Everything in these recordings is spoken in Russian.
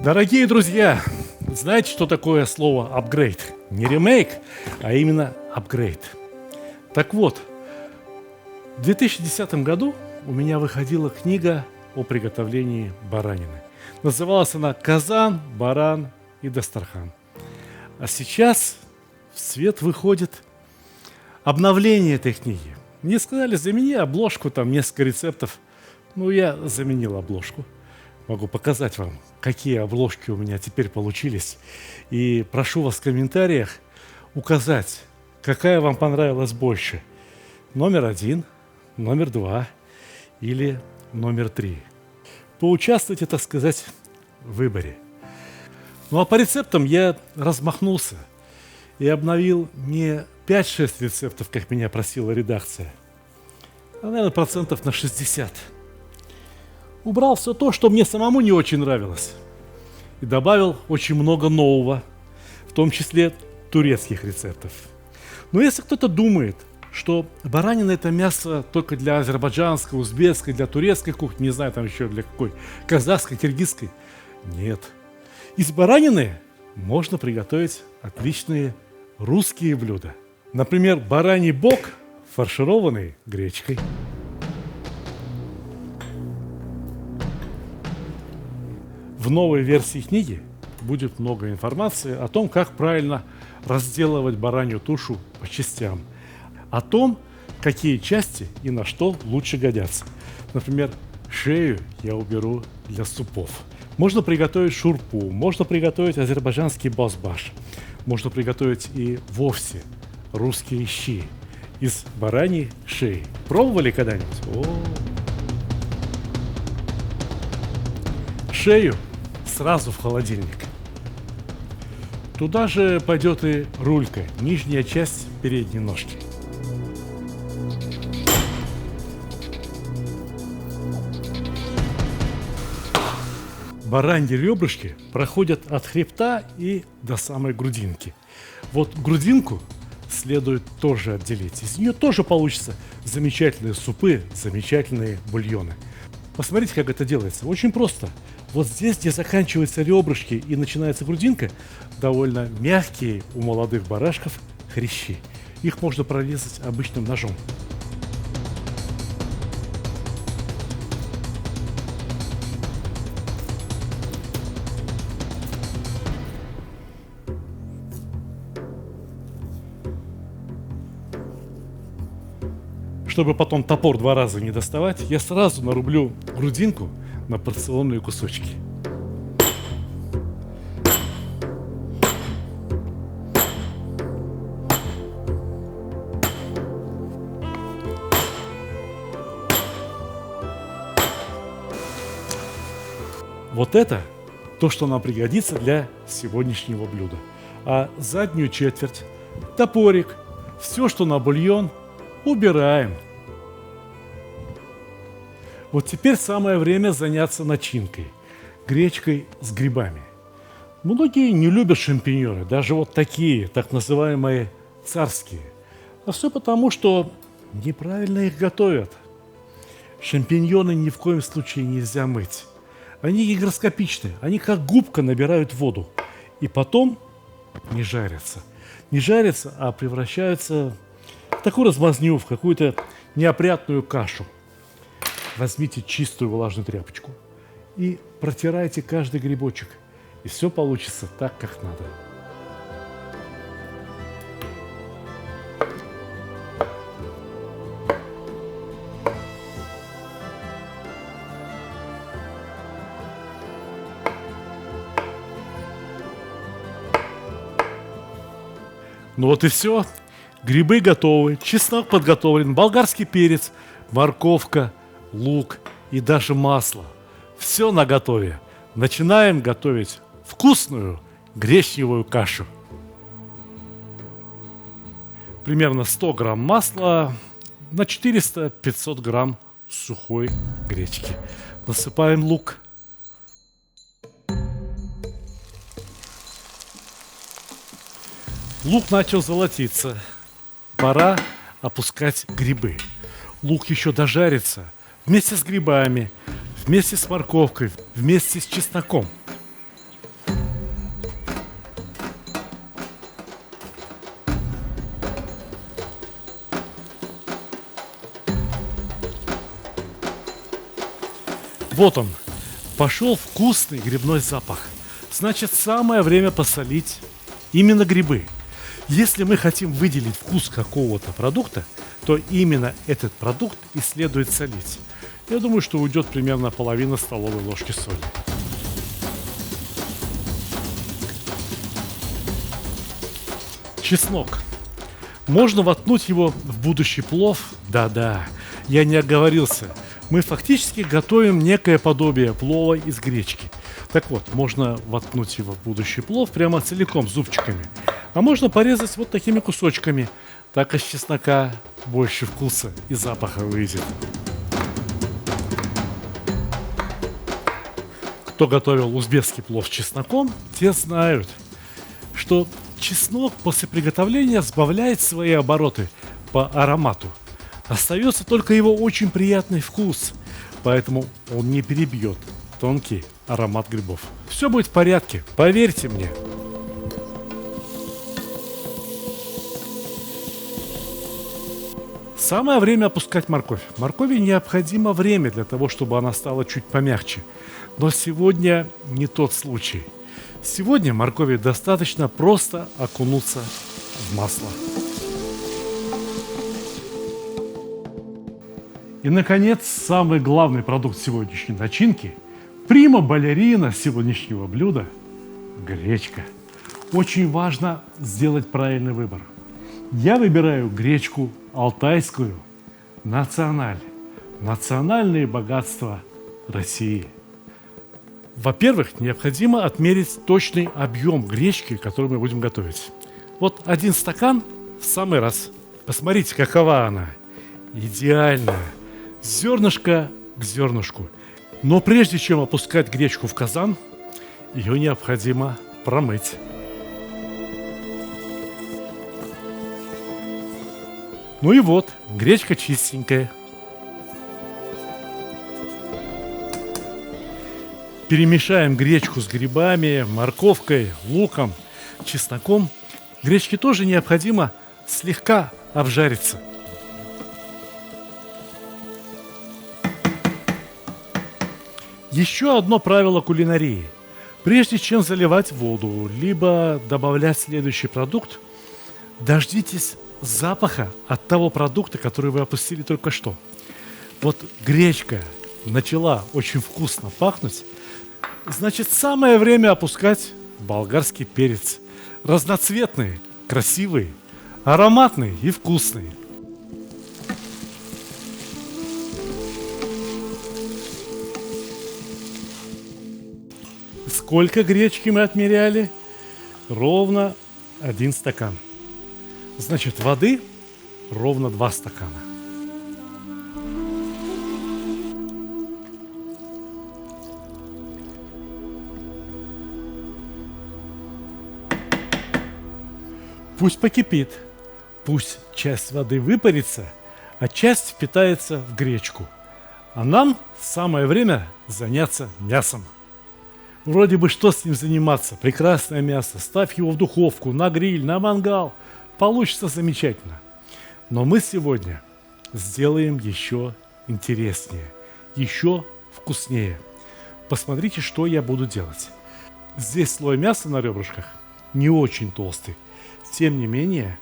Дорогие друзья, знаете, что такое слово апгрейд? Не ремейк, а именно апгрейд. Так вот, в 2010 году у меня выходила книга о приготовлении баранины. Называлась она «Казан, баран и Дастархан». А сейчас в свет выходит обновление этой книги. Мне сказали, замени обложку, там несколько рецептов. Ну, я заменил обложку. Могу показать вам, какие обложки у меня теперь получились. И прошу вас в комментариях указать, какая вам понравилась больше. Номер 1, номер 2 или номер 3. Поучаствуйте, так сказать, в выборе. Ну а по рецептам я размахнулся и обновил не 5-6 рецептов, как меня просила редакция, а, наверное, процентов на 60. Убрал все то, что мне самому не очень нравилось. И добавил очень много нового, в том числе турецких рецептов. Но если кто-то думает, что баранина это мясо только для азербайджанской, узбекской, для турецкой кухни, не знаю там еще для какой, казахской, киргизской, нет. Из баранины можно приготовить отличные русские блюда. Например, бараний бок, фаршированный гречкой. В новой версии книги будет много информации о том, как правильно разделывать баранью тушу по частям, о том, какие части и на что лучше годятся. Например, шею я уберу для супов. Можно приготовить шурпу, можно приготовить азербайджанский бозбаш, можно приготовить и вовсе русские щи из бараньей шеи. Пробовали когда-нибудь? Шею сразу в холодильник. Туда же пойдет и рулька, нижняя часть передней ножки. Бараньи ребрышки проходят от хребта и до самой грудинки. Вот грудинку следует тоже отделить. Из нее тоже получатся замечательные супы, замечательные бульоны. Посмотрите, как это делается. Очень просто. Вот здесь, где заканчиваются ребрышки и начинается грудинка, довольно мягкие у молодых барашков хрящи. Их можно прорезать обычным ножом. Чтобы потом топор 2 раза не доставать, я сразу нарублю грудинку на порционные кусочки. Вот это то, что нам пригодится для сегодняшнего блюда. А заднюю четверть, топорик, все, что на бульон, убираем. Вот теперь самое время заняться начинкой – гречкой с грибами. Многие не любят шампиньоны, даже вот такие, так называемые царские. А все потому, что неправильно их готовят. Шампиньоны ни в коем случае нельзя мыть. Они гигроскопичны, они как губка набирают воду. И потом не жарятся. Не жарятся, а превращаются в такую размазню, в какую-то неопрятную кашу. Возьмите чистую влажную тряпочку и протирайте каждый грибочек. И все получится так, как надо. Ну вот и все. Грибы готовы, чеснок подготовлен, болгарский перец, морковка, лук и даже масло. Все наготове. Начинаем готовить вкусную гречневую кашу. Примерно 100 грамм масла на 400-500 грамм сухой гречки. Насыпаем лук. Лук начал золотиться. Пора опускать грибы. Лук еще дожарится вместе с грибами, вместе с морковкой, вместе с чесноком. Вот он, пошел вкусный грибной запах. Значит, самое время посолить именно грибы. Если мы хотим выделить вкус какого-то продукта, то именно этот продукт и следует солить. Я думаю, что уйдет примерно половина столовой ложки соли. Чеснок. Можно воткнуть его в будущий плов? Да-да, я не оговорился. Мы фактически готовим некое подобие плова из гречки. Так вот, можно воткнуть его в будущий плов прямо целиком, зубчиками. А можно порезать вот такими кусочками. Так из чеснока больше вкуса и запаха выйдет. Кто готовил узбекский плов с чесноком, те знают, что чеснок после приготовления сбавляет свои обороты по аромату. Остается только его очень приятный вкус, поэтому он не перебьет тонкий аромат грибов. Все будет в порядке, поверьте мне. Самое время опускать морковь. Моркови необходимо время для того, чтобы она стала чуть помягче. Но сегодня не тот случай. Сегодня моркови достаточно просто окунуться в масло. И, наконец, самый главный продукт сегодняшней начинки – прима-балерина сегодняшнего блюда – гречка. Очень важно сделать правильный выбор. Я выбираю гречку алтайскую, националь, национальные богатства России. Во-первых, необходимо отмерить точный объем гречки, который мы будем готовить. Вот 1 стакан в самый раз. Посмотрите, какова она. Идеальная. Зернышко к зернышку. Но прежде чем опускать гречку в казан, ее необходимо промыть. Ну и вот, гречка чистенькая. Перемешаем гречку с грибами, морковкой, луком, чесноком. Гречке тоже необходимо слегка обжариться. Еще одно правило кулинарии. Прежде чем заливать воду, либо добавлять следующий продукт, дождитесь запаха от того продукта, который вы опустили только что. Вот гречка начала очень вкусно пахнуть, значит, самое время опускать болгарский перец. Разноцветный, красивый, ароматный и вкусный. Сколько гречки мы отмеряли? Ровно 1 стакан. Значит, воды ровно 2 стакана. Пусть покипит, пусть часть воды выпарится, а часть впитается в гречку. А нам самое время заняться мясом. Вроде бы что с ним заниматься? Прекрасное мясо. Ставь его в духовку, на гриль, на мангал. Получится замечательно. Но мы сегодня сделаем еще интереснее, еще вкуснее. Посмотрите, что я буду делать. Здесь слой мяса на ребрышках не очень толстый. Тем не менее,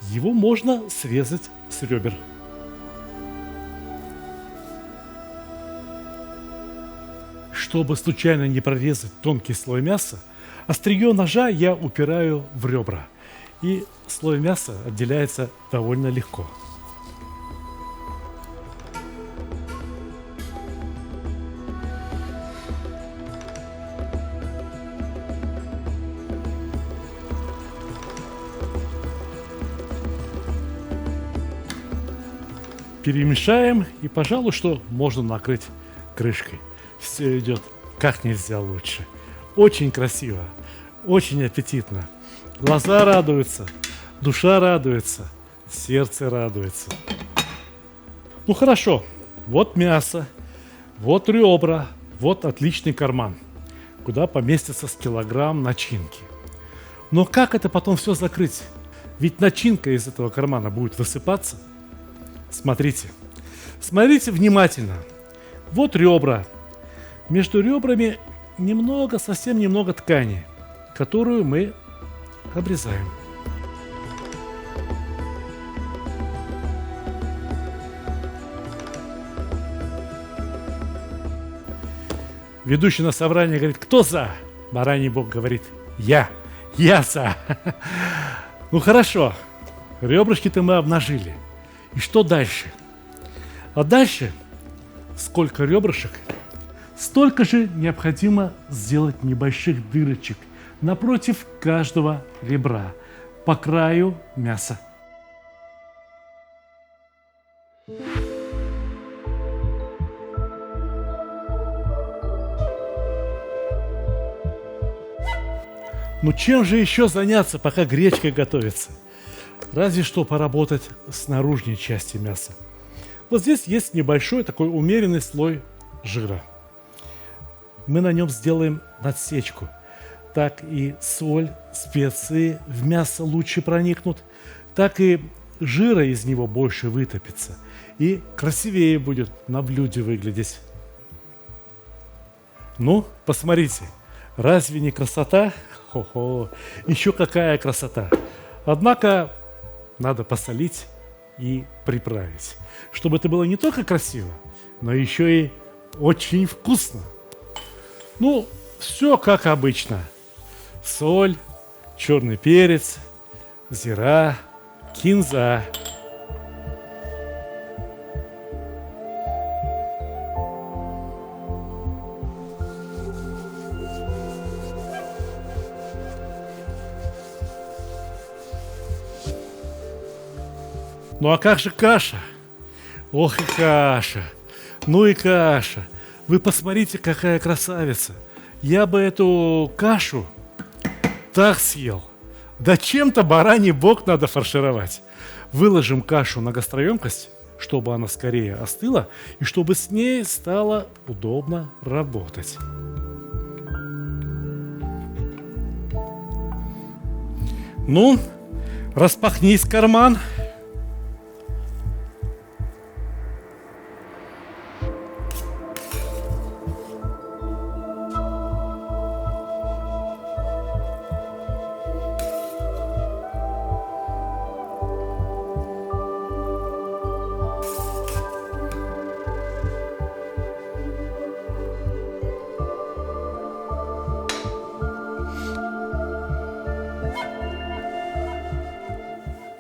его можно срезать с ребер. Чтобы случайно не прорезать тонкий слой мяса, острие ножа я упираю в ребра. И слой мяса отделяется довольно легко. Перемешаем и, пожалуй, что можно накрыть крышкой. Все идет как нельзя лучше. Очень красиво, очень аппетитно. Глаза радуются, душа радуется, сердце радуется. Ну хорошо, вот мясо, вот ребра, вот отличный карман, куда поместится с килограмм начинки. Но как это потом все закрыть? Ведь начинка из этого кармана будет высыпаться. Смотрите, смотрите внимательно. Вот ребра, Между ребрами немного, совсем немного ткани, которую мы обрезаем. Ведущий на собрании говорит: кто за? Бараний бог говорит: я за. Ну хорошо, ребрышки-то мы обнажили. И что дальше? А дальше, сколько ребрышек, столько же необходимо сделать небольших дырочек напротив каждого ребра, по краю мяса. Ну чем же еще заняться, пока гречка готовится? Разве что поработать с наружной части мяса. Вот здесь есть небольшой такой умеренный слой жира. Мы на нем сделаем надсечку. Так и соль, специи в мясо лучше проникнут, так и жира из него больше вытопится. И красивее будет на блюде выглядеть. Ну, посмотрите, разве не красота? Хо-хо, еще какая красота! Однако надо посолить и приправить, чтобы это было не только красиво, но еще и очень вкусно. Ну, все как обычно. Соль, черный перец, зира, кинза. Ну а как же каша? Ох и каша! Ну и каша! Вы посмотрите, какая красавица! Я бы эту кашу так съел! Да чем-то бараний бок надо фаршировать. Выложим кашу на гастроемкость, чтобы она скорее остыла, и чтобы с ней стало удобно работать. Ну, распахнись карман.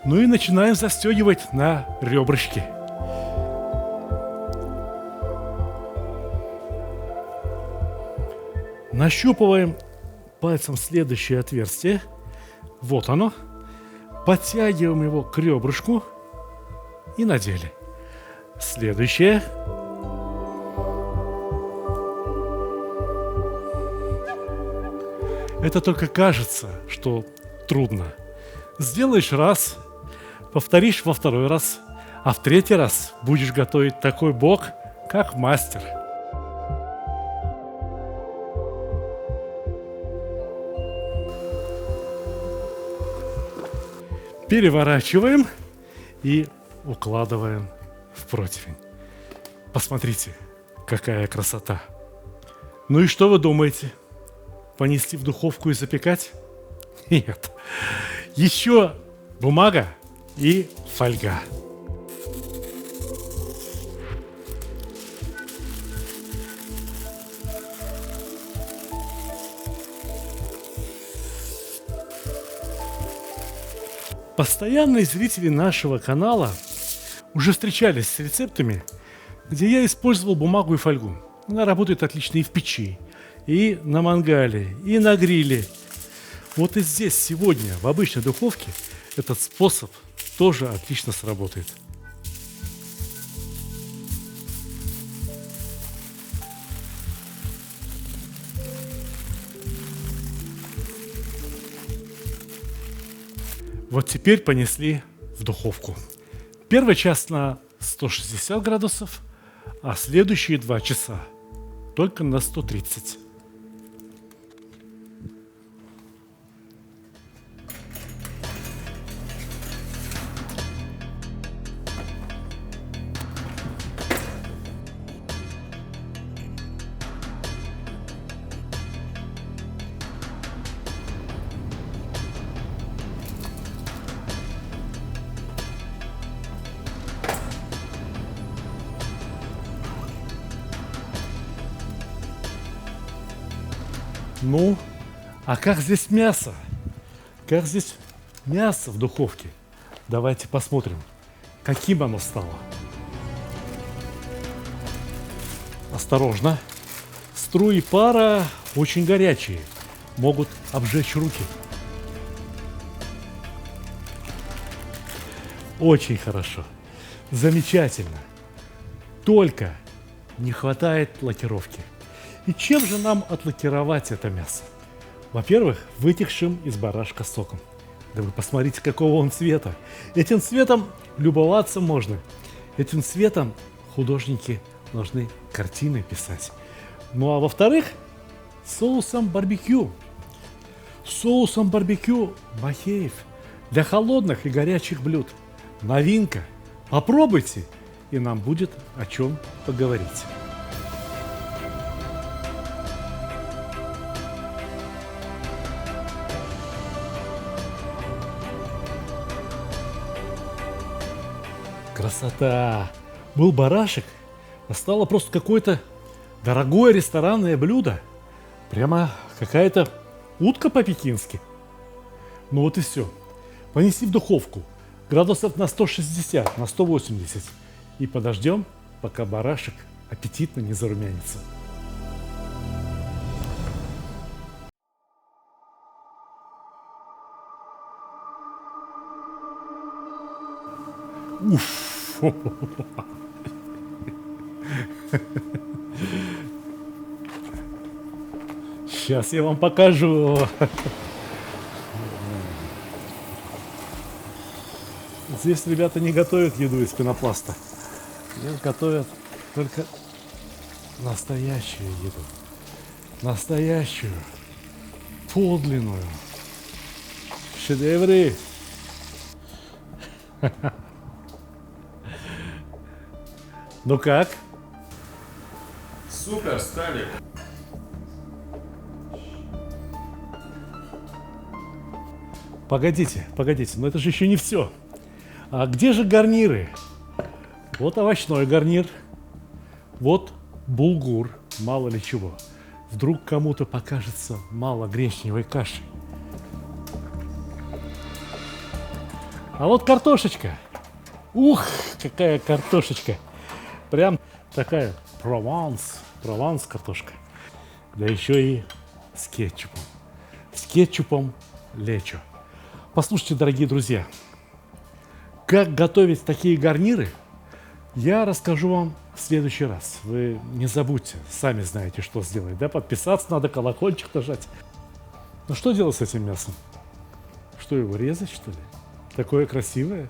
Ну и начинаем застегивать на ребрышки. Нащупываем пальцем следующее отверстие. Вот оно. Подтягиваем его к ребрышку и надели. Следующее. Это только кажется, что трудно. Сделаешь раз, повторишь во второй раз, а в третий раз будешь готовить такой бок, как мастер. Переворачиваем и укладываем в противень. Посмотрите, какая красота. Ну и что вы думаете? Понести в духовку и запекать? Нет. Еще бумага и фольга. Постоянные зрители нашего канала уже встречались с рецептами, где я использовал бумагу и фольгу. Она работает отлично и в печи, и на мангале, и на гриле. Вот и здесь сегодня, в обычной духовке, этот способ тоже отлично сработает. Вот теперь понесли в духовку. Первый час на 160 градусов, а следующие 2 часа только на 130. Ну, а как здесь мясо? Как здесь мясо в духовке? Давайте посмотрим, каким оно стало. Осторожно. Струи пара очень горячие, могут обжечь руки. Очень хорошо. Замечательно. Только не хватает лакировки. И чем же нам отлакировать это мясо? Во-первых, вытекшим из барашка соком. Да вы посмотрите, какого он цвета. Этим цветом любоваться можно. Этим цветом художники должны картины писать. Ну а во-вторых, соусом барбекю. Соусом барбекю Махеев для холодных и горячих блюд. Новинка. Попробуйте, и нам будет о чем поговорить. Красота! Был барашек, а стало просто какое-то дорогое ресторанное блюдо. Прямо какая-то утка по-пекински. Ну вот и все. Понеси в духовку. Градусов на 160, на 180. И подождем, пока барашек аппетитно не зарумянится. Уф. Сейчас я вам покажу. Здесь ребята не готовят еду из пенопласта. Здесь готовят только настоящую еду. Настоящую. Подлинную. Шедевры. Ну как? Супер, Сталик. Погодите, но это же еще не все. А где же гарниры? Вот овощной гарнир, вот булгур, мало ли чего. Вдруг кому-то покажется мало гречневой каши. А вот картошечка. Ух, какая картошечка. Прям такая Прованс картошка. Да еще и с кетчупом. С кетчупом лечо. Послушайте, дорогие друзья, как готовить такие гарниры, я расскажу вам в следующий раз. Вы не забудьте, сами знаете, что сделать. Да? Подписаться надо, колокольчик нажать. Ну что делать с этим мясом? Что, его резать, что ли? Такое красивое.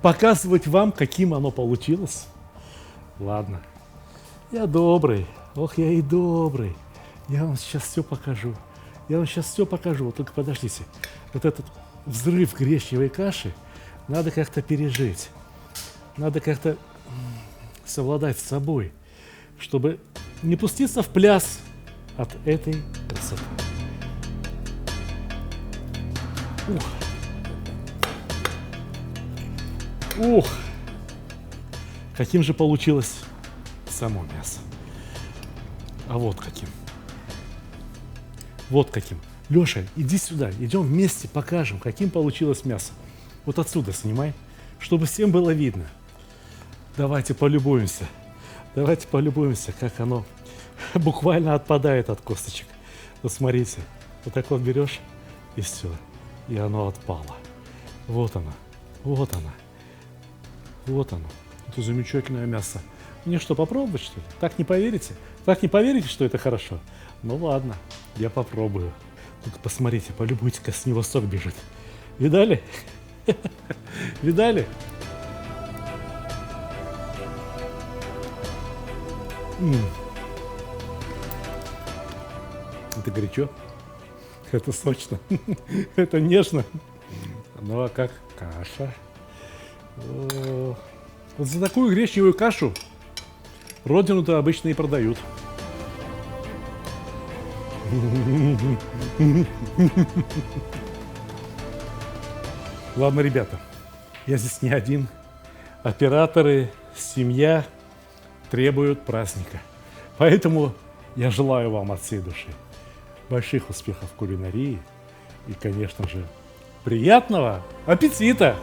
Показывать вам, каким оно получилось? Ладно. Я добрый. Ох, я и добрый. Я вам сейчас все покажу. Вот только подождите. Вот этот взрыв гречневой каши надо как-то пережить. Надо как-то совладать с собой, чтобы не пуститься в пляс от этой красоты. Ух! Каким же получилось само мясо. А вот каким. Вот каким. Леша, иди сюда, идем вместе покажем, каким получилось мясо. Вот отсюда снимай, чтобы всем было видно. Давайте полюбуемся, как оно буквально отпадает от косточек. Вот смотрите, вот так вот берешь, и все, и оно отпало. Вот оно. Это замечательное мясо. Мне что, попробовать, что ли? Так не поверите? Что это хорошо? Ну ладно, я попробую. Только посмотрите, полюбуйтесь-ка, с него сок бежит. Видали? Видали? Это горячо, это сочно, это нежно. Ну а как каша? О, вот за такую гречневую кашу родину-то обычно и продают. Ладно, ребята, я здесь не один. Операторы, семья требуют праздника. Поэтому Я желаю вам от всей души больших успехов в кулинарии и, конечно же, приятного аппетита!